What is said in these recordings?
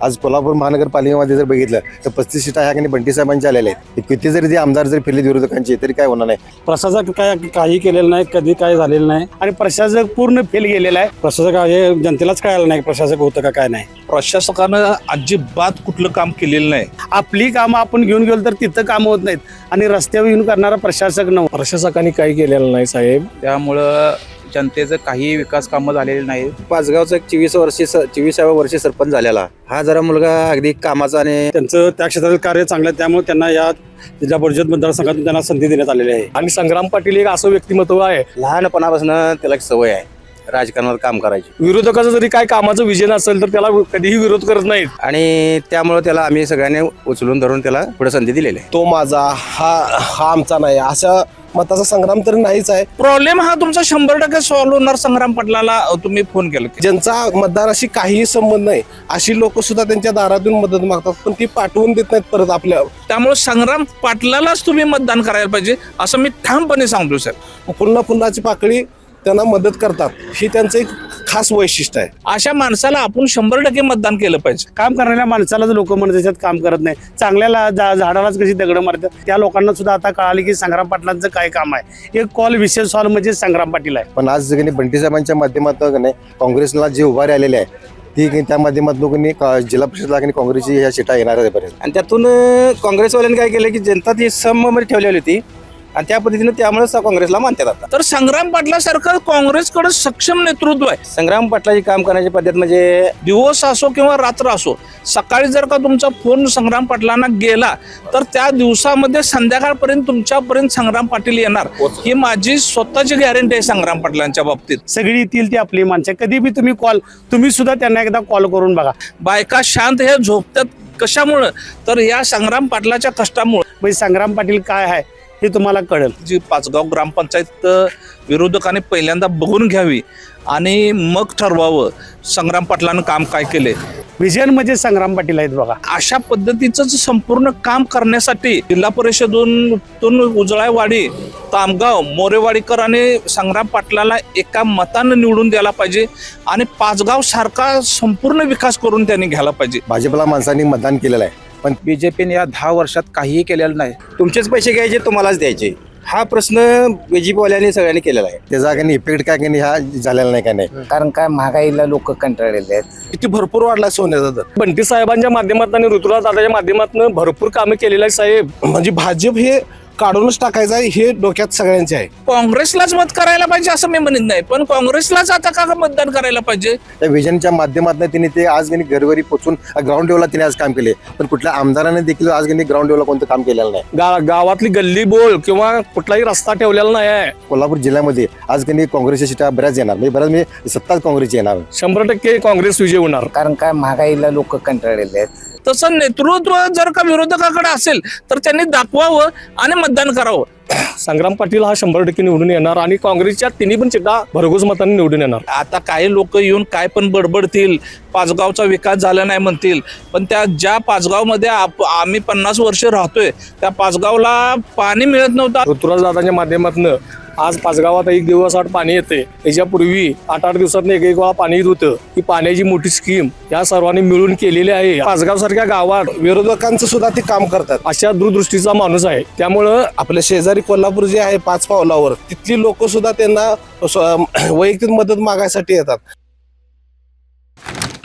आज कोल्हापूर महानगरपालिकेमध्ये जर बघितलं तर 35 सीटा ह्या काही बंटी साहेबांच्या आलेल्या आहेत. किती जरी ते आमदार जरी फिरले विरोधकांचे तरी काय होणार नाही. प्रशासक काही केलेलं नाही, कधी काय झालेलं नाही आणि प्रशासक पूर्ण फेल गेलेला आहे. प्रशासक हे जनतेलाच कळालं नाही प्रशासक होतं का काय नाही. प्रशासकानं अजिबात कुठलं काम केलेलं नाही. आपली कामं आपण घेऊन गेलो तर तिथं कामं होत नाहीत आणि रस्त्यावर येऊन करणारा प्रशासक नव्हता. प्रशासकांनी काही केलेलं नाही साहेब. त्यामुळं जनतेचं काही विकास कामं झालेली नाही. पाचगावचा एक 24व्या वर्षी सरपंच झालेला हा जरा मुलगा अगदी कामाचा आणि त्यांचं त्या क्षेत्रातील कार्य चांगलं आहे, त्यामुळे त्यांना या जिल्हा परिषद मतदारसंघातून त्यांना संधी देण्यात आलेली आहे. आणि संग्राम पाटील एक असं व्यक्तिमत्व आहे, लहानपणापासून त्याला एक सवय आहे राजकारणात काम करायची. विरोधकाचं जरी काय कामाचं विजन असेल तर त्याला कधीही विरोध करत नाहीत. आणि त्यामुळे त्याला आम्ही सगळ्यांनी उचलून धरून त्याला पुढे संधी दिलेली आहे. तो माझा हा आमचा नाही अशा मताचा संग्राम तर नाहीच आहे. प्रॉब्लेम हा तुमचा 100% सॉल्व्ह होणार. संग्राम पाटलाला तुम्ही फोन केला की ज्यांचा मतदाराशी काहीही संबंध नाही अशी लोक सुद्धा त्यांच्या दारातून मदत मागतात, पण ती पाठवून देत नाहीत परत आपल्या. त्यामुळे संग्राम पाटलालाच तुम्ही मतदान करायला पाहिजे असं मी ठामपणे सांगतो सर. पुन्हाची पाकळी त्यांना मदत करतात, ही त्यांचं एक खास वैशिष्ट्य आहे. अशा माणसाला आपण 100% मतदान केलं पाहिजे. काम करणाऱ्या माणसालाच लोक म्हणत त्याच्यात काम करत नाही. चांगल्याला झाडालाच कशी दगड मारतात. त्या लोकांना सुद्धा आता कळाले की संग्राम पाटलांचं काय काम आहे. एक कॉल विशेष सॉल्व म्हणजे संग्राम पाटील आहे. पण आज जर बंटी साहेबांच्या माध्यमातून काँग्रेसला जे उभारी आलेले आहे ती त्या माध्यमातून जिल्हा परिषदला काँग्रेसची ह्या सीटा येणार आहे बरेच. आणि त्यातून काँग्रेसवाल्यांनी काय केलं की जनता ती सममध्ये ठेवलेली होती आणि त्या पद्धतीने त्यामुळेच काँग्रेसला मानतात. आता तर संग्राम पाटलासारखं काँग्रेसकडे सक्षम नेतृत्व आहे. संग्राम पाटलाची काम करण्याची पद्धत म्हणजे दिवस असो किंवा रात्र असो, सकाळी जर का तुमचा फोन संग्राम पाटलांना गेला तर त्या दिवसामध्ये संध्याकाळपर्यंत तुमच्यापर्यंत संग्राम पाटील येणार, ही माझी स्वतःची गॅरंटी आहे संग्राम पाटलांच्या बाबतीत. सगळी येतील ती आपली माणसं. कधी बी तुम्ही सुद्धा त्यांना एकदा कॉल करून बघा. बायका शांत हे झोपतात कशामुळं, तर या संग्राम पाटलाच्या कष्टामुळे. म्हणजे संग्राम पाटील काय आहे हे तुम्हाला कळेल. जी पाचगाव ग्रामपंचायत विरोधकांनी पहिल्यांदा बघून घ्यावी आणि मग ठरवावं संग्राम पाटलानं काम काय केले. विजन म्हणजे संग्राम पाटील आहेत बघा. अशा पद्धतीचं संपूर्ण काम करण्यासाठी जिल्हा परिषदेतून उजळाईवाडी, तामगाव, मोरेवाडीकर आणि संग्राम पाटलाला एका मतानं निवडून द्यायला पाहिजे आणि पाचगाव सारखा संपूर्ण विकास करून त्यांनी घ्यायला पाहिजे. भाजपला माणसांनी मतदान केलेलं आहे, पण बीजेपीने या 10 वर्षात काहीही केलेलं नाही. तुमचेच पैसे घ्यायचे तुम्हालाच द्यायचे हा प्रश्न बीजेपीवाल्यांनी सगळ्यांनी केलेला आहे. त्याचा काही इफेक्ट काय काही हा झालेला नाही. काय नाही, कारण काय महागाईला लोक कंटाळलेले आहेत. किती भरपूर वाढला सोन्याचा दर. बंटी साहेबांच्या माध्यमातून आणि ऋतुराज दादाच्या माध्यमातून भरपूर कामे केलेली आहे साहेब. म्हणजे भाजप हे काढूनच टाकायचं आहे हे डोक्यात सगळ्यांचे आहे. काँग्रेसलाच मत करायला पाहिजे असं मी म्हणत नाही, पण काँग्रेसलाच आता का मतदान करायला पाहिजे. त्या विजनच्या माध्यमातून तिने ते आज त्यांनी घरोघरी पोचून ग्राउंड लेवलला तिने आज काम केले, पण कुठल्या आमदाराने देखील आज त्यांनी ग्राउंड लेवलला कोणतं काम केलेलं नाही. गावातली गल्ली बोल किंवा कुठलाही रस्ता ठेवलेला नाही आहे. कोल्हापूर जिल्ह्यामध्ये आज त्यांनी काँग्रेसच्या सीटा बऱ्याच येणार, म्हणजे बऱ्याच म्हणजे सत्ताच काँग्रेसची येणार. 100% काँग्रेस विजय होणार. कारण काय महागाईला लोक कंटाळलेले आहेत. तसं नेतृत्व जर का विरोधकाकडे असेल तर त्यांनी दाखवावं आणि मतदान करावं. संग्राम पाटील हा 100% निवडून येणार आणि काँग्रेसच्या तिन्ही पण सीटा भरघोस मतांनी निवडून येणार. आता काही लोक येऊन काय पण बडबडतील, पाचगावचा विकास झाला नाही म्हणतील, पण त्या ज्या पाचगावमध्ये आम्ही 50 वर्ष राहतोय त्या पाचगावला पाणी मिळत नव्हतं. ऋतुराज दादाच्या माध्यमातून आज पाचगावात 1 दिवसाआड पाणी येते. त्याच्यापूर्वी 8-8 दिवसात एक वेळा पाणी येत होतं. ही पाण्याची मोठी स्कीम या सर्वांनी मिळून केलेली आहे. पाचगाव सारख्या गावात विरोधकांचं सुद्धा ते काम करतात. अशा दूरदृष्टीचा माणूस आहे. त्यामुळं आपल्या शेजारी कोल्हापूर जे आहे 5 पावलावर, तिथली लोक सुद्धा त्यांना वैयक्तिक मदत मागायसाठी येतात.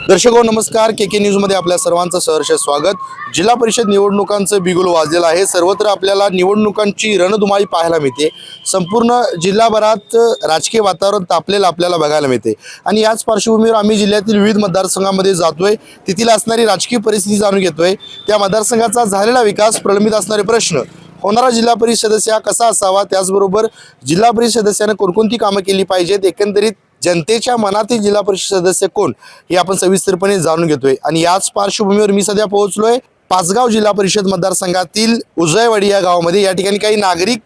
दर्शको नमस्कार, के न्यूज मध्ये आपल्या सर्वांचं सहर्ष स्वागत. जिल्हा परिषद निवडणुकांचं बिगुल वाजलेलं आहे. सर्वत्र आपल्याला निवडणुकांची रणधुमाळी पाहायला मिळते. संपूर्ण जिल्हाभरात राजकीय वातावरण तापलेलं आपल्याला बघायला मिळते आणि याच पार्श्वभूमीवर आम्ही जिल्ह्यातील विविध मतदारसंघांमध्ये जातोय, तेथील असणारी राजकीय परिस्थिती जाणून घेतोय. त्या मतदारसंघाचा झालेला विकास, प्रलंबित असणारे प्रश्न, होणारा जिल्हा परिषद सदस्य हा कसा असावा, त्याचबरोबर जिल्हा परिषद सदस्याने कोणकोणती कामं केली पाहिजेत, एकंदरीत जनतेच्या मनातील जिल्हा परिषद सदस्य कोण हे आपण सविस्तरपणे जाणून घेतोय. आणि याच पार्श्वभूमीवर मी सध्या पोहोचलोय पाचगाव जिल्हा परिषद मतदारसंघातील उजळाईवाडी या गावामध्ये. या ठिकाणी काही नागरिक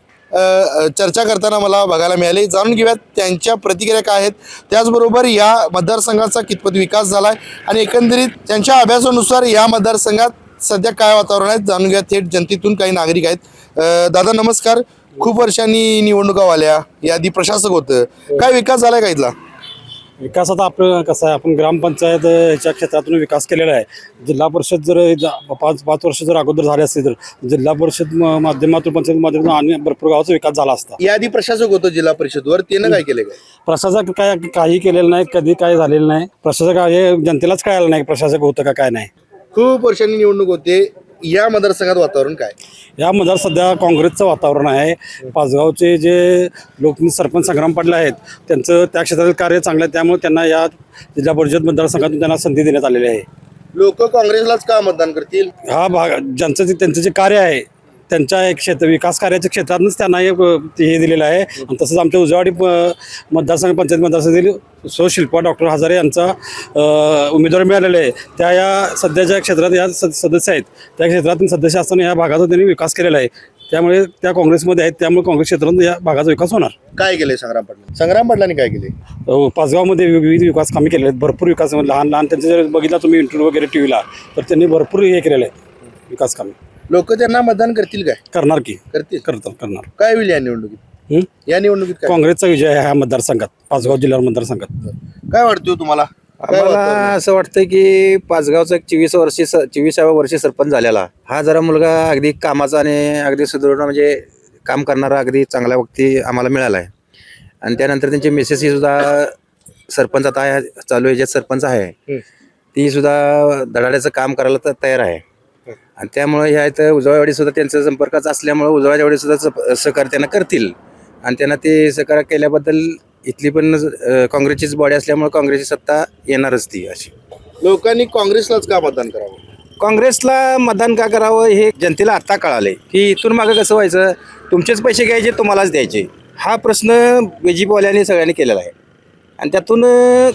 चर्चा करताना मला बघायला मिळाले. जाणून घेऊयात त्यांच्या प्रतिक्रिया काय आहेत, त्याचबरोबर या मतदारसंघाचा कितपत विकास झालाय आणि एकंदरीत त्यांच्या अभ्यासानुसार या मतदारसंघात सध्या काय वातावरण आहे जाणून घ्या. थेट जनतेतून काही नागरिक आहेत. दादा नमस्कार. खूप वर्षांनी निवडणुका आल्या, याआधी प्रशासक होतं, काय विकास झालाय का इथला? विकास आता आपलं कसं आहे, आपण ग्रामपंचायत ह्याच्या क्षेत्रातून विकास केलेला आहे. जिल्हा परिषद जर 5 वर्ष जर अगोदर झाले असते तर जिल्हा परिषद माध्यमातून पंचायत माध्यमातून आणि भरपूर गावाचा विकास झाला असता. याआधी प्रशासक होतो जिल्हा परिषदवर, त्यानं काय केलं काय? प्रशासक काही केलेलं नाही, कधी काय झालेलं नाही. प्रशासक हे जनतेलाच कळायला नाही प्रशासक होतं का काय नाही. खूप वर्षांनी निवडणूक होते, या मतदारसंघात वातावरण काय? या मध्ये सध्या काँग्रेसचं वातावरण आहे. पाचगावचे जे लोकप्रतिनिधी सरपंच संग्राम पाटील आहेत त्यांचं त्या क्षेत्रातील कार्य चांगलं आहे, त्यामुळे त्यांना या जिल्हा परिषद मतदारसंघातून त्यांना संधी देण्यात आलेली आहे. लोक काँग्रेसलाच का मतदान करतील? हा भाग त्यांचं जे कार्य आहे त्यांच्या एक विकास कार्याच्या क्षेत्रातूनच त्यांना हे दिलेलं आहे. आणि तसंच आमच्या उजवाडी मतदारसंघ पंचायत मतदारसंघातील शिल्पा डॉक्टर हजारे यांचा उमेदवार मिळालेला आहे. त्या या सध्याच्या क्षेत्रात या सदस्य आहेत, त्या क्षेत्रातून सदस्य असताना या भागाचा त्यांनी विकास केलेला आहे. त्यामुळे त्या काँग्रेसमध्ये आहेत, त्यामुळे काँग्रेस क्षेत्रातून या भागाचा विकास होणार. काय केलंय संग्राम पाटलांनी? संग्राम पाटलांनी काय केले? पाचगावमध्ये विविध विकास कामे केलेले आहेत, भरपूर विकास. लहान त्यांचे जर बघितला तुम्ही इंटरव्ह्यू वगैरे टीव्हीला, तर त्यांनी भरपूर हे केलेलं आहे विकास कामे. लोक त्यांना मतदान करतील काय? करणार की करतील. करणार. काय होईल या निवडणुकीत? या निवडणुकीत काय? काँग्रेसचा विजय आहे ह्या मतदारसंघात, पाचगाव जिल्हा मतदारसंघात. काय वाटतं तुम्हाला? काय मला वातावरण? असं वाटतं की पाचगावचा एक 24व्या वर्षी सरपंच झालेला हा जरा मुलगा अगदी कामाचा आणि अगदी सुदृढ म्हणजे काम करणारा अगदी चांगल्या व्यक्ती आम्हाला मिळाला आहे. आणि त्यानंतर त्यांची मिसेस ही सुद्धा सरपंच आता चालू याच्यात सरपंच आहे, ती सुद्धा धडाड्याचं काम करायला तयार आहे. आणि त्यामुळे ह्या इथं उजवावाडी सुद्धा त्यांचा संपर्काच असल्यामुळे उजवावाडी सुद्धा सहकार्य त्यांना करतील. आणि त्यांना ते सहकार्य केल्याबद्दल इथली पण काँग्रेसचीच बॉडी असल्यामुळे काँग्रेसची सत्ता येणारच ती अशी. लोकांनी काँग्रेसलाच का मतदान करावं? काँग्रेसला मतदान का करावं हे जनतेला आत्ता कळाले की इथून मागं कसं व्हायचं, तुमचेच पैसे घ्यायचे तुम्हालाच द्यायचे, हा प्रश्न BJPवाल्यांनी सगळ्यांनी केलेला आहे. आणि त्यातून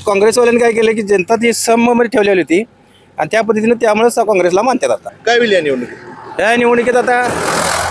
काँग्रेसवाल्यांनी काय केलं की जनता ती सममध्ये ठेवलेली होती आणि त्या पद्धतीनं त्यामुळेच काँग्रेसला मानतात. आता काय होईल या निवडणुकीत? या निवडणुकीत आता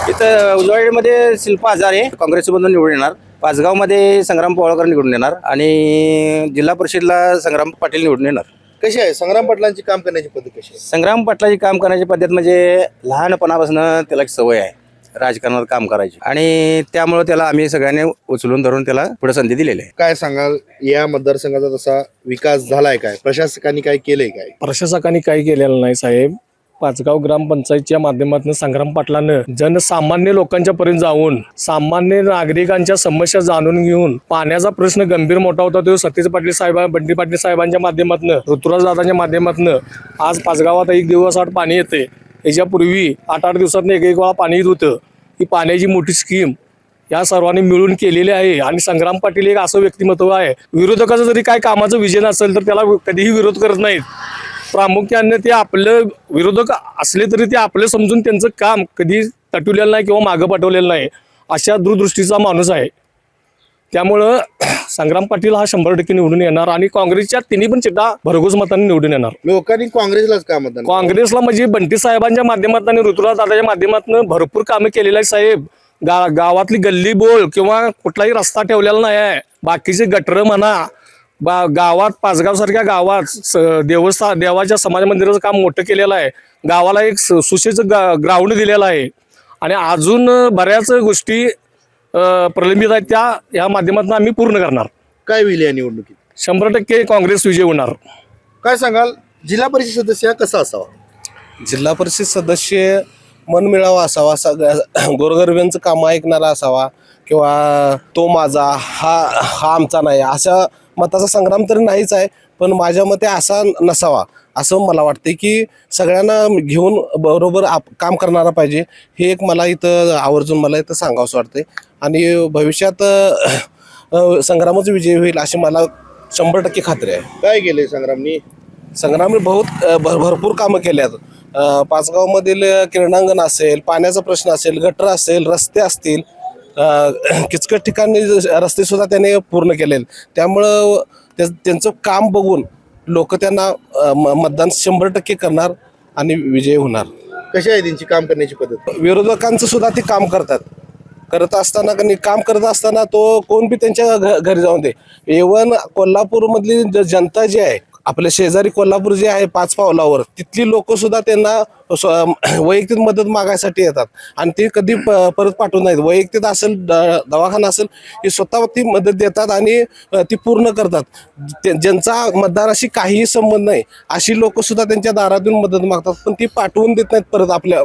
इथं उजवाडीमध्ये शिल्पा हजारे काँग्रेससोबत निवडून येणार, पाचगावमध्ये संग्राम पवाळकर निवडून येणार आणि जिल्हा परिषदला संग्राम पाटील निवडून येणार. कशी आहे संग्राम पाटलांची काम करण्याची पद्धत? कशी आहे? संग्राम पाटलाची काम करण्याची पद्धत म्हणजे लहानपणापासून त्याला एक सवय आहे राजकारणात काम करायची आणि त्यामुळे त्याला आम्ही सगळ्यांनी उचलून धरून त्याला पुढे संधी दिलेली आहे. काय सांगाल, या मतदारसंघाचा तसा विकास झालाय काय? प्रशासकांनी काय केलंय काय? प्रशासकांनी काही केलेलं नाही साहेब. पाचगाव ग्रामपंचायतच्या माध्यमातून संग्राम पाटलानं जनसामान्य लोकांच्या पर्यंत जाऊन सामान्य नागरिकांच्या समस्या जाणून घेऊन पाण्याचा प्रश्न गंभीर मोठा होता तो सतीश पाटील साहेब, बंटी पाटील साहेबांच्या माध्यमातून, ऋतुराज दादांच्या माध्यमातून आज पाचगावात 1 दिवसाआड पाणी येते. याच्यापूर्वी 8-8 दिवसात एक वेळा पाणी येत होतं. ही पाण्याची मोठी स्कीम या सर्वांनी मिळून केलेली आहे. आणि संग्राम पाटील एक असं व्यक्तिमत्व आहे, विरोधकाचं जरी काय कामाचं विजन असेल तर त्याला कधीही विरोध करत नाहीत. प्रामुख्याने ते आपलं विरोधक असले तरी ते आपलं समजून त्यांचं काम कधी तटवलेलं नाही किंवा मागं पाठवलेलं नाही, अशा दूरदृष्टीचा माणूस आहे. त्यामुळं संग्राम पाटील हा 100% निवडून येणार आणि काँग्रेसच्या तिन्ही पण चिठ्ठ्या भरघोस मतांनी निवडून येणार. लोकांनी काँग्रेसलाच का मतदान? काँग्रेसला म्हणजे बंटी साहेबांच्या माध्यमातून आणि ऋतुराज दादाच्या माध्यमातून भरपूर कामे केलेली आहे साहेब. गावातली गल्ली बोल किंवा कुठलाही रस्ता ठेवलेला नाही आहे. बाकीचे गटर म्हणा, गावात पाचगावसारख्या गावात देवाच्या समाज मंदिराचं काम मोठं केलेलं आहे. गावाला एक सुशेचं ग्राउंड दिलेलं आहे आणि अजून बऱ्याच गोष्टी प्रलंबित आहेत, त्या या माध्यमातून आम्ही पूर्ण करणार. काय होईल या निवडणुकीत? 100% काँग्रेस विजय होणार. काय सांगाल, जिल्हा परिषद सदस्य कसा असावा? जिल्हा परिषद सदस्य मनमिळावा असावा, गोरगरिबांचं काम ऐकणारा असावा किंवा तो माझा हा आमचा नाही अशा मताचा संग्राम तरी नाहीच आहे, पण माझ्या मते असा नसावा असं मला वाटते की सगळ्यांना घेऊन बरोबर काम करणारा पाहिजे. हे एक मला इथं आवर्जून मला इथं सांगावंसं वाटते. आणि भविष्यात संग्रामच विजय होईल अशी मला 100% खात्री आहे. काय केलंय संग्रामनी? संग्रामने भरपूर कामं केल्यात. पाचगावमधील क्रीडांगण असेल, पाण्याचा प्रश्न असेल, गटर असेल, रस्ते असतील, किचकट ठिकाणी रस्ते सुद्धा त्याने पूर्ण केलेले. त्यामुळं त्यांचं काम बघून लोक त्यांना मतदान 100% करणार आणि विजय होणार. कशी आहे त्यांची काम करण्याची पद्धत? विरोधकांचं सुद्धा ते काम करत असताना तो कोण बी त्यांच्या घरी जाऊन दे. इव्हन कोल्हापूरमधली जनता जी आहे आपले शेजारी कोल्हापूर जे आहे 5 पावलावर, तिथली लोक सुद्धा त्यांना वैयक्तिक मदत मागायसाठी येतात आणि ते कधी परत पाठवत नाहीत. वैयक्तिक असेल, दवाखाना असेल, हे स्वतः ती मदत देतात आणि ती पूर्ण करतात. ज्यांचा मतदाराशी काहीही संबंध नाही अशी लोक सुद्धा त्यांच्या दारातून मदत मागतात, पण ती पाठवून देत नाहीत परत. आपल्या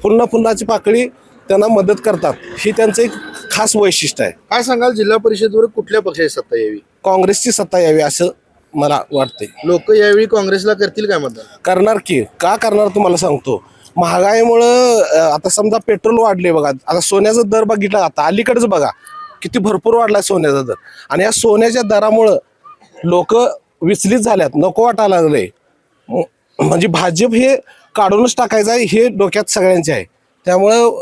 फुलनाची पाकळी त्यांना मदत करतात. ही त्यांचं एक खास वैशिष्ट्य आहे. काय सांगाल, जिल्हा परिषदेवर कुठल्या पक्षाची सत्ता यावी? काँग्रेसची सत्ता यावी असं मला वाटते. लोक यावेळी काँग्रेसला करतील काय मतदान? करणार की का करणार तुम्हाला सांगतो. महागाईमुळं आता समजा पेट्रोल वाढले बघा, आता सोन्याचा दर बघितला, आता अलीकडेच बघा किती भरपूर वाढला सोन्याचा दर, आणि या सोन्याच्या दरामुळं लोक विचलित झाल्यात, नको वाटायला लागले. म्हणजे भाजप हे काढूनच टाकायचं आहे हे डोक्यात सगळ्यांचे आहे. त्यामुळं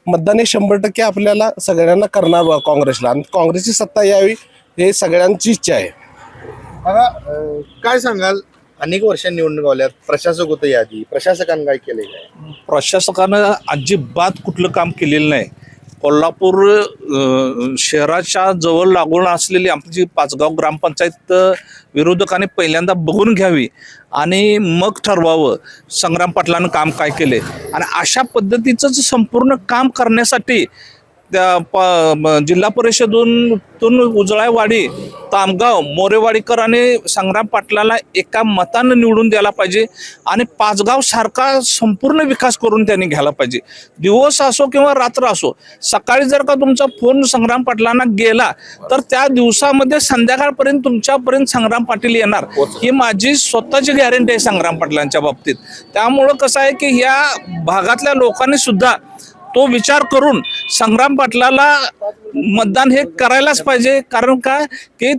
मतदान हे 100% आपल्याला सगळ्यांना करणार बा काँग्रेसला, आणि काँग्रेसची सत्ता यावी हे सगळ्यांची इच्छा आहे. बघा, काय सांगाल, अनेक वर्षांनी निवडणूक आल्यात, प्रशासक होतं यादी, प्रशासकांनी काय केलंय काय? प्रशासकानं अजिबात कुठलं काम केलेलं नाही. कोल्हापूर शहराच्या जवळ लागून असलेली आमची पाचगाव ग्रामपंचायत विरोधकांनी पहिल्यांदा बघून घ्यावी आणि मग ठरवावं संग्राम पाटलानं काम काय केले. आणि अशा पद्धतीचं संपूर्ण काम करण्यासाठी त्या जिल्हा परिषदेतून उजळाईवाडी, तामगाव, मोरेवाडीकर आणि संग्राम पाटलाला एका मतानं निवडून द्यायला पाहिजे आणि पाचगाव सारखा संपूर्ण विकास करून त्यांनी घ्यायला पाहिजे. दिवस असो किंवा रात्र असो, सकाळी जर का तुमचा फोन संग्राम पाटलांना गेला तर त्या दिवसामध्ये संध्याकाळपर्यंत तुमच्यापर्यंत संग्राम पाटील येणार, ही माझी स्वतःची गॅरंटी आहे संग्राम पाटलांच्या बाबतीत. त्यामुळं कसं आहे की या भागातल्या लोकांनी सुद्धा तो विचार करून संग्राम पाटलाला मतदान हे करायलाच पाहिजे. कारण काय की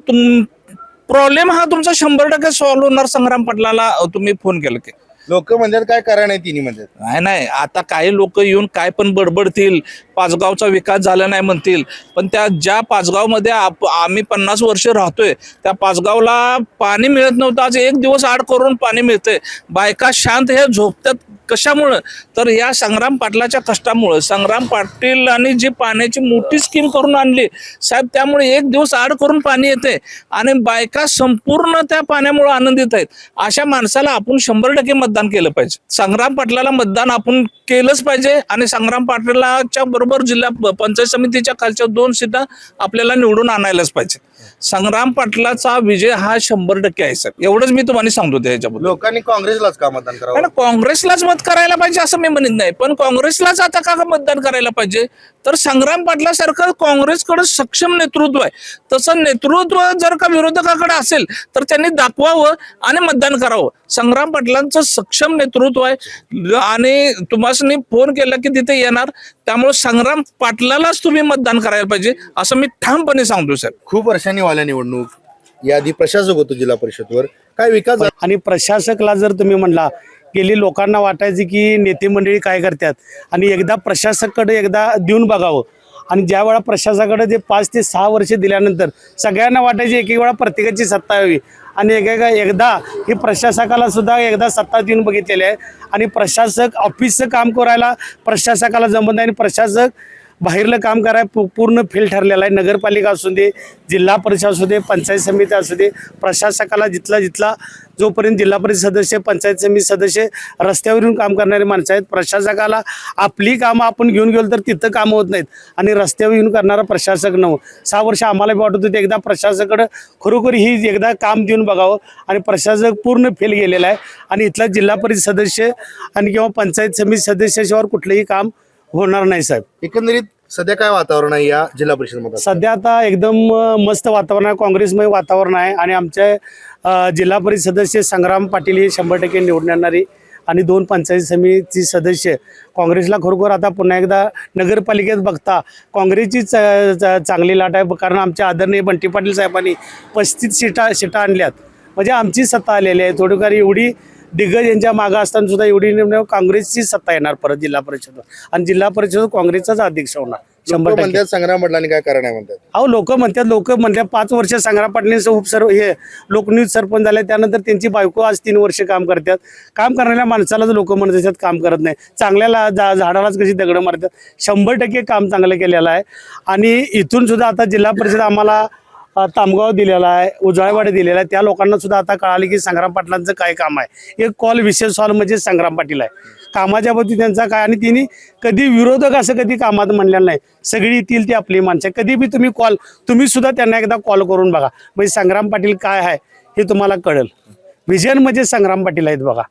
प्रॉब्लेम हा तुमचा 100% सॉल्व्ह होणार संग्राम पाटलाला तुम्ही फोन केलं की. लोक म्हणतात काय करा नाही, तिन्ही म्हणतात नाही, आता काही लोक येऊन काय पण बडबडतील, पाचगावचा विकास झाला नाही म्हणतील, पण त्या ज्या पाचगावमध्ये आम्ही 50 वर्ष राहतोय त्या पाचगावला पाणी मिळत नव्हतं, आज 1 दिवस आड करून पाणी मिळतंय. बायका शांत हे झोपतात कशामुळं, तर या संग्राम पाटलाच्या कष्टामुळं. संग्राम पाटीलांनी जी पाण्याची मोठी स्कीम करून आणली साहेब, त्यामुळे 1 दिवस आड करून पाणी येते आणि बायका संपूर्ण त्या पाण्यामुळे आनंदित आहेत. अशा माणसाला आपण 100% मतदान केलं पाहिजे. संग्राम पाटलाला मतदान आपण केलंच पाहिजे आणि संग्राम पाटलाच्या बरोबर जिल्हा पंचायत समितीच्या खालच्या 2 सीटा आपल्याला निवडून आणायलाच पाहिजे. संग्राम पाटलाचा विजय हा 100% आहे साहेब, एवढंच मी तुम्हाला सांगतो. त्याच्याबद्दल लोकांनी काँग्रेसलाच का मतदान करावं? कारण काँग्रेसलाच मत करायला पाहिजे असं मी म्हणत नाही, पण काँग्रेसलाच आता का मतदान करायला पाहिजे, तर संग्राम पाटलासारखं काँग्रेसकडे सक्षम नेतृत्व आहे. तसं नेतृत्व जर का विरोधकाकडे असेल तर त्यांनी दाखवावं आणि मतदान करावं. संग्राम पाटलांचं सक्षम नेतृत्व आहे आणि तुम्हाला फोन केला की तिथे येणार, त्यामुळे संग्राम पाटलालाच तुम्ही मतदान करायला पाहिजे असं मी ठामपणे सांगतो सर. खूप वर्षांनी व्हायला निवडणूक, याआधी प्रशासक होतो जिल्हा परिषदवर, काय विकास झाला? आणि प्रशासकला जर तुम्ही म्हणला, गेली लोकांना वाटायचे की नेते मंडळी काय करतात आणि एकदा प्रशासकाकडे एकदा देऊन बघावं. आणि ज्या वेळा प्रशासकाकडे जे 5 ते 6 वर्ष दिल्यानंतर सगळ्यांना वाटायचे एक वेळा प्रत्येकाची सत्ता यावी आणि एकदा ही प्रशासकाला सुद्धा एकदा सत्ता देऊन बघितलेली आहे. आणि प्रशासक ऑफिसचं काम करायला प्रशासकाला जमत नाही आणि प्रशासक बाहेरलं काम करायला पूर्ण फेल ठरलेला आहे. नगरपालिका असू दे, जिल्हा परिषद असू दे, पंचायत समिती असू दे, प्रशासकाला जिथला जोपर्यंत जिल्हा परिषद सदस्य, पंचायत समिती सदस्य रस्त्यावरून काम करणारे माणसं आहेत. प्रशासकाला आपली कामं आपण घेऊन गेलो तर तिथं कामं होत नाहीत आणि रस्त्यावर येऊन करणारा प्रशासक नव्हतं. 6 वर्ष आम्हाला बी वाटत होतं एकदा प्रशासकाकडं खरोखर ही एकदा काम देऊन बघावं आणि प्रशासक पूर्ण फेल गेलेला आहे. आणि इथला जिल्हा परिषद सदस्य आणि किंवा पंचायत समिती सदस्याशिवाय कुठलंही काम होणार नाही साहेब. एकंदरीत सध्या काय वातावरण आहे या जिल्हा परिषद मध्ये? सध्या आता एकदम मस्त वातावरण आहे, काँग्रेसमय वातावरण आहे आणि आमच्या जिल्हा परिषद सदस्य संग्राम पाटील हे 100% निवडून येणारी आणि 2 पंचायत समिती सदस्य काँग्रेसला खरोखर आता पुन्हा एकदा नगरपालिकेत बघता काँग्रेसची चांगली लाट आहे. कारण आमच्या आदरणीय बंटी पाटील साहेबांनी 35 सीटा आणल्यात, म्हणजे आमची सत्ता आलेली आहे. थोडीफार एवढी दिग्गज यांच्या मागं असताना सुद्धा एवढी काँग्रेसची सत्ता येणार परत जिल्हा परिषद आणि जिल्हा परिषद काँग्रेसचाच अध्यक्ष होणार 100%. संग्राम पाटलांनी काय कारण आहे म्हणतात? अहो लोक म्हणतात 5 वर्ष संग्राम पाटलांचे हे लोकनियुक्त सरपंच झाले, त्यानंतर त्यांची बायको आज 3 वर्ष काम करतात. काम करणाऱ्या माणसालाच लोक म्हणत असतात काम करत नाही, चांगल्याला झाडालाच कशी दगडं मारतात. 100% काम चांगलं केलेलं आहे. आणि इथून सुद्धा आता जिल्हा परिषद आम्हाला तामगाव दिलेला आहे, उजळाईवाडी दिलेला आहे. त्या लोकांना सुद्धा आता कळाले की संग्राम पाटलांचं काय काम आहे. एक कॉल विशेष सॉल्व म्हणजे संग्राम पाटील आहे. कामाच्या बाबतीत त्यांचा काय, आणि तिने कधी विरोधक असं कधी कामात म्हणलेलं नाही. सगळी येतील ती आपली माणसं. कधी बी तुम्ही सुद्धा त्यांना एकदा कॉल करून बघा, म्हणजे संग्राम पाटील काय आहे हे तुम्हाला कळेल. विजन म्हणजे संग्राम पाटील आहेत बघा,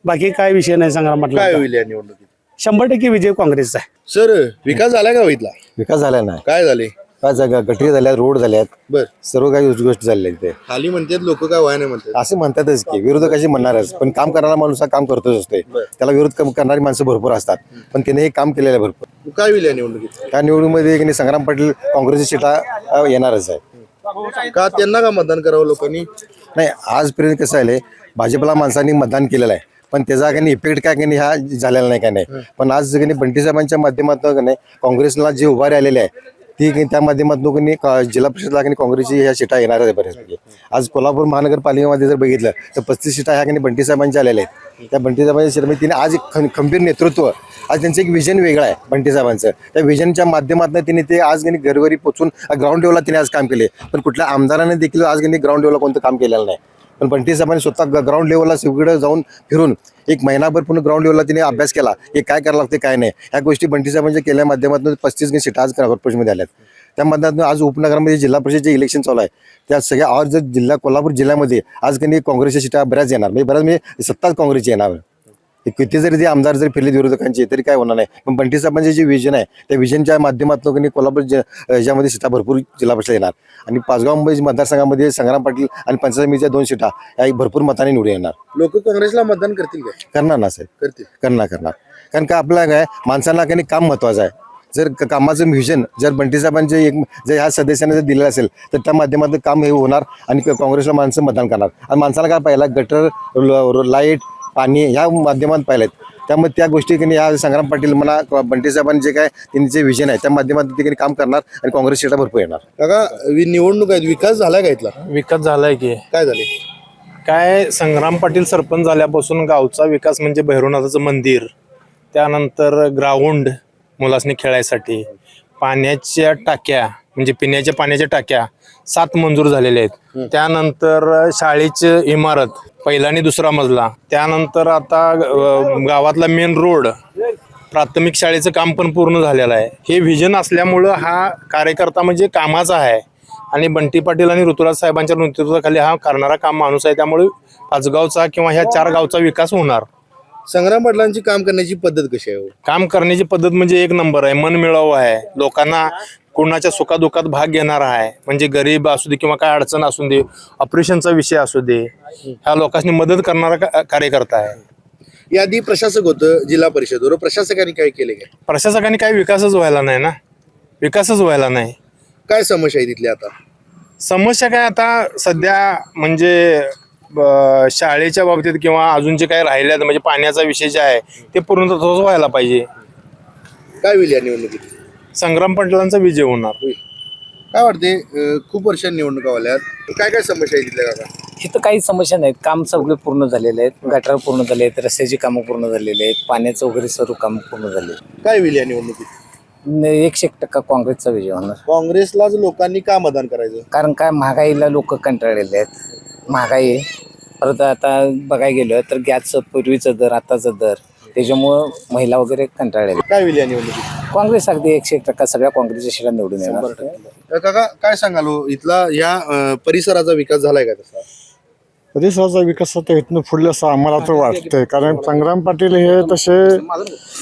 बाकी काय विषय नाही. संग्राम काय पाटील होईल या निवडणुकीत? 100% विजय काँग्रेसचा आहे. सर विकास झाला का इथला? विकास झाला नाही, काय झाले? काय जागा गटरी झाल्यात, रोड झाल्यात, बर सर्व काही गोष्टी झालेल्या आहेत. ते खाली म्हणतात लोक, काय व्हाय नाही म्हणतात. असे म्हणतातच की विरोधकाशी म्हणणारच, पण काम करणारा माणूस हा काम करतोच असते. त्याला विरोध करणारी माणसं भरपूर असतात, पण त्याने हे काम केलेलं आहे भरपूर. काय होईल या निवडणुकीत? त्या निवडणुकीमध्ये की नाही संग्राम पाटील काँग्रेसची सीटा येणारच आहे. का त्यांना का मतदान करावं लोकांनी? नाही, आजपर्यंत कसं आहे, भाजपला माणसांनी मतदान केलेलं आहे, पण त्याचा काही इफेक्ट काय काही हा झालेला नाही, काय नाही. पण आज काही बंटी साहेबांच्या माध्यमातून काही काँग्रेसला जे उभारी आलेले आहे ती त्या माध्यमातून जिल्हा परिषदला काही काँग्रेसची ह्या सीटा येणार आहे बऱ्याचपैकी. आज कोल्हापूर महानगरपालिकेमध्ये जर बघितलं तर 35 सीटा ह्या काही बंटी साहेबांच्या आलेल्या आहेत. त्या बंटी साहेबांच्या सीटामध्ये तिने आज एक खंबीर नेतृत्व, आज त्यांचं एक विजन वेगळं आहे बंटी साहेबांचं. त्या विजनच्या माध्यमातून तिने ते आज काही घरोघरी पोचून ग्राउंड लेवलला तिने आज काम केले. पण कुठल्या आमदाराने देखील आज काही ग्राउंड लेवलला कोणतं काम केलेलं नाही. पण बंटी साहेबांनी स्वतः ग्राउंड लेवलला सगळीकडे जाऊन फिरून एक महिनाभर पूर्ण ग्राउंड लेवलला तिने अभ्यास केला की काय करायला लागते काय नाही. ह्या गोष्टी बंटी साहेबांच्या केल्या माध्यमातून 35 सीटा आज कॉर्पोरेशनमध्ये आल्यात. त्या माध्यमातून आज उपनगरामध्ये जिल्हा परिषदेचे इलेक्शन चालू आहे. त्या सगळ्या और जर कोल्हापूर जिल्ह्यामध्ये आज काही काँग्रेसच्या सीटा बऱ्याच येणार, म्हणजे सत्ताच काँग्रेसची येणार. किती जरी ते आमदार जरी फिरले विरोधकांचे तरी काय होणार नाही. पण बंटी साहेबांचे जे विजन आहे त्या विजनच्या माध्यमातून काही कोल्हापूर ह्याच्यामध्ये सीटा भरपूर जिल्हा परिषद येणार. आणि पाचगाव मुंबई मतदारसंघामध्ये संग्राम पाटील आणि पंचायत समितीच्या 2 सीटा या भरपूर मताने निवडून येणार. लोक काँग्रेसला मतदान करतील काय? करणार ना साहेब, करतील. करणार. कारण का आपला काय माणसांना काही काम महत्वाचं आहे. जर कामाचं व्हिजन जर बंटी साहेबांचे जर ह्या सदस्यांना जर दिलेलं असेल तर त्या माध्यमातून काम हे होणार आणि काँग्रेसला माणसं मतदान करणार. आणि माणसाला काय पाहिला, गटर, लाईट, पाणी ह्या माध्यमात पाहिलेत. त्यामुळे त्या गोष्टी की या संग्राम पाटील म्हणा बंटी साहेबांनी जे काय त्यांचे विजन आहे त्या माध्यमातून ते काम करणार आणि काँग्रेस सीटा भरपूर येणार. काका निवडणूक आहे, विकास झाला का इथला? विकास झालाय की काय झाले? काय, संग्राम पाटील सरपंच झाल्यापासून गावचा विकास म्हणजे भैरवनाथाचं मंदिर, त्यानंतर ग्राउंड मुलासनी खेळायसाठी, पाण्याच्या टाक्या म्हणजे पिण्याच्या पाण्याच्या टाक्या 7 मंजूर झालेल्या आहेत. त्यानंतर शाळेची इमारत पहिला आणि दुसरा मजला, त्यानंतर आता गावातला मेन रोड, प्राथमिक शाळेचं काम पण पूर्ण झालेलं आहे. हे व्हिजन असल्यामुळं हा कार्यकर्ता म्हणजे कामाचा आहे आणि बंटी पाटील आणि ऋतुराज साहेबांच्या नेतृत्वाखाली हा करणारा काम माणूस आहे. त्यामुळे पाचगावचा किंवा ह्या 4 गावचा विकास होणार. संग्राम पाटलांची काम करण्याची पद्धत कशी आहे? काम करण्याची पद्धत म्हणजे 1 नंबर आहे. मन मिळावं आहे, लोकांना कोणाच्या सुखादुखात भाग घेणार आहे. म्हणजे गरीब असू दे किंवा काय अडचण असू दे, ऑपरेशनचा विषय असू दे, ह्या लोकांनी मदत करणारा कार्यकर्ता आहे. याआधी प्रशासक होतं जिल्हा परिषदवर, प्रशासकांनी काय केले काय? प्रशासकांनी काही विकासच व्हायला नाही ना, विकासच व्हायला नाही. काय समस्या आहे तिथल्या आता? समस्या काय आता सध्या म्हणजे शाळेच्या बाबतीत किंवा अजून जे काही राहिल्यात म्हणजे पाण्याचा विषय जे आहे ते पूर्णतः व्हायला पाहिजे. काय होईल या निवडणुकीत? संग्राम पाटलांचा विजय होणार. काय वाटते, खूप वर्षांनी निवडणुका आल्यात, काय काय समस्या आहे तिथल्या काका? इथं काही समस्या नाहीत. काम सगळे पूर्ण झालेले आहेत, गटार पूर्ण झाले आहेत, रस्त्याची कामं पूर्ण झालेली आहेत, पाण्याचं वगैरे सर्व कामं पूर्ण झाले. काय होईल या निवडणुकीत? 100% काँग्रेसचा विजय होणार. काँग्रेसलाच लोकांनी का मतदान करायचं? कारण काय, महागाईला लोक कंटाळलेले आहेत. महागाई परत आता बघायला गेलं तर गॅसचं पूर्वीचं दर आताचं दर, त्याच्यामुळं महिला वगैरे कंटाळलेले. काय होईल या निवडणुकीत? काँग्रेस अगदी 100% सगळ्या काँग्रेसच्या शिला निवडून येणार. काका काय सांगाल हो, इथला या परिसराचा विकास झालाय का तसा? परिसराचा विकास आता इथनं पुढलं असं आम्हाला तर वाटतंय. कारण संग्राम पाटील हे तसे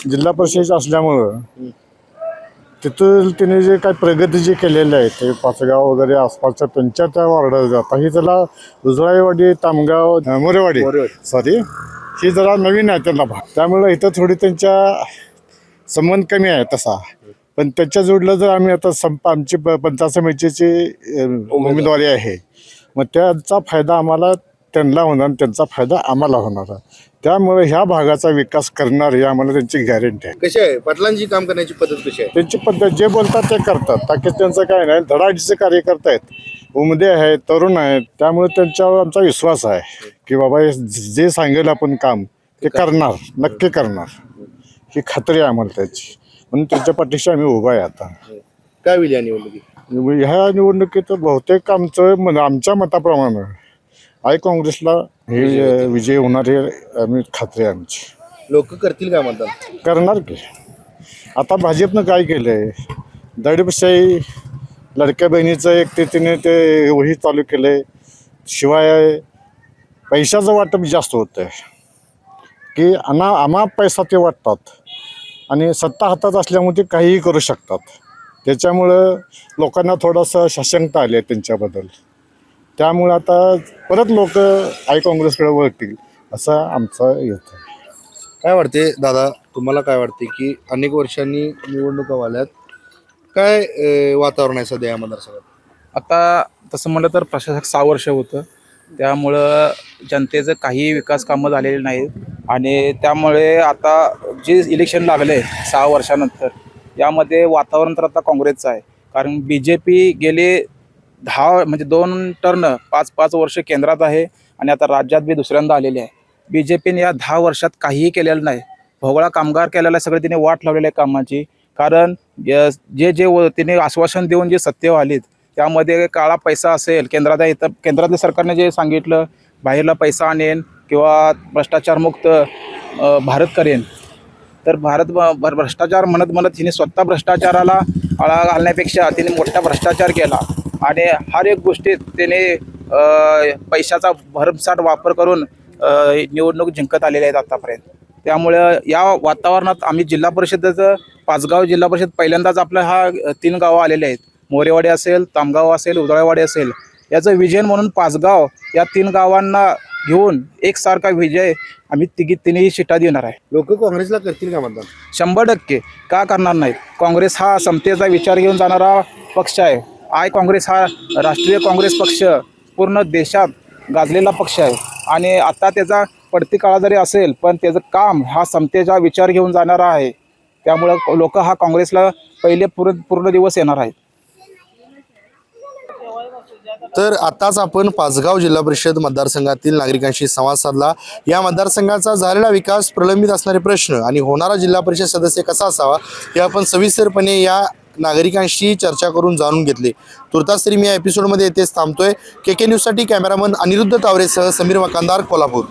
जिल्हा परिषदेचे असल्यामुळं तिथं तिने जे काही प्रगती जी केलेली आहे ते पाचगाव वगैरे आसपासच्या त्यांच्या त्या वार्डात जाताही त्याला उजळाईवाडी, तामगाव, मोरेवाडी ही जरा नवीन आहे त्यांना भाग. त्यामुळं इथं थोडी त्यांच्या संबंध कमी आहे तसा. पण त्याच्या जोडलं जर आम्ही आता आमची पंचायत समितीची उमेदवारी आहे, मग त्याचा फायदा आम्हाला त्यांना होणार, त्यांचा फायदा आम्हाला होणार. त्यामुळे ह्या भागाचा विकास करणार हे आम्हाला त्यांची गॅरंटी आहे. कशी आहे पाटलांची काम करण्याची पद्धत कशी आहे? त्यांची पद्धत जे बोलतात ते करतात. ताकी त्यांचं काय नाही, धडाडीचे कार्यकर्ते आहेत, उमदे आहेत, तरुण आहेत. त्यामुळे त्यांच्यावर आमचा विश्वास आहे की बाबा जे सांगेल आपण काम ते करणार, नक्की करणार, ही खात्री आहे आम्हाला त्याची. म्हणून त्यांच्या पाठीशी आम्ही उभा आहे. आता काय होईल या निवडणुकीत? ह्या निवडणुकीत बहुतेक आमच्या मताप्रमाणे आहे काँग्रेसला हे विजय होणार हे आम्ही खात्री आहे आमची. लोक करतील का मतदान? करणार की. आता भाजपनं काय केलं आहे, दडपशाही लडक्या बहिणीचं एक तिने ते वही चालू केलं आहे. शिवाय पैशाचं वाटप जास्त होतं आहे की आम्हा पैसा ते वाटतात आणि सत्ता हातात असल्यामुळे ते काहीही करू शकतात. त्याच्यामुळं लोकांना थोडंसं सशंकता आली आहे त्यांच्याबद्दल. त्यामुळे आता परत लोक काँग्रेसकडे वळतील असं आमचं येतं. काय वाटते दादा, तुम्हाला काय वाटते की अनेक वर्षांनी निवडणुका वाल्यात काय वातावरण आहे सध्या या मतदारसंघात? आता तसं म्हटलं तर प्रशासक 6 वर्ष होतं, त्यामुळं जनतेचं काही विकास कामं झालेली नाहीत आणि त्यामुळे आता जे इलेक्शन लागले 6 वर्षानंतर यामध्ये वातावरण तर आता काँग्रेसचं आहे. कारण BJP गेले 2 टर्न 5 वर्ष केंद्रात आहे आणि आता राज्यात बी दुसऱ्यांदा आलेले आहे. BJPने या 10 वर्षात काहीही केलेलं नाही. भोगळा कामगार केलेला सगळे तिने वाट लावलेली आहे कामाची. कारण जे तिने आश्वासन देऊन जे सत्तेवर आलीत त्यामध्ये काळा पैसा असेल, केंद्रातल्या सरकारने जे सांगितलं बाहेरला पैसा आणेन किंवा भ्रष्टाचारमुक्त भारत करेन, तर भ्रष्टाचार म्हणत हिने स्वतः भ्रष्टाचाराला आळा घालण्यापेक्षा तिने मोठा भ्रष्टाचार केला आणि हर एक गोष्टीत तिने पैशाचा भरमसाठ वापर करून निवडणूक जिंकत आलेले आहेत आतापर्यंत. त्यामुळं या वातावरणात आम्ही जिल्हा परिषदेचं पाचगाव जिल्हा परिषद पहिल्यांदाच आपलं 3 गावं आलेले आहेत. मोरेवाडी असेल, तामगाव असेल, उदळावाडी असेल. याचं विजन म्हणून पाचगाव या 3 गावांना घेऊन एकसारखा विजय आम्ही तिन्ही शिटा देणार आहे. लोक काँग्रेसला करतील का मतदान? 100% का करणार नाहीत. काँग्रेस हा समतेचा विचार घेऊन जाणारा पक्ष आहे. काँग्रेस हा राष्ट्रीय काँग्रेस पक्ष पूर्ण देशात गाजलेला पक्ष आहे आणि आता त्याचा पडती काळा जरी असेल पण त्याचं काम हा समतेचा विचार घेऊन जाणारा आहे. त्यामुळं लोक हा काँग्रेसला पहिले पूर्ण दिवस येणार आहेत. तर आताच आपण पाचगाव जिल्हा परिषद मतदारसंघातील नागरिकांशी संवाद साधला. या मतदारसंघाचा झालेला विकास, प्रलंबित असणारे प्रश्न आणि होणारा जिल्हा परिषद सदस्य कसा असावा हे आपण सविस्तरपणे या नागरिकांशी चर्चा करून जाणून घेतले. तुर्तास तरी मी या एपिसोडमध्ये येथेच थांबतोय. KK न्यूजसाठी कॅमेरामन अनिरुद्ध तावरेसह समीर मकानदार, कोल्हापूर.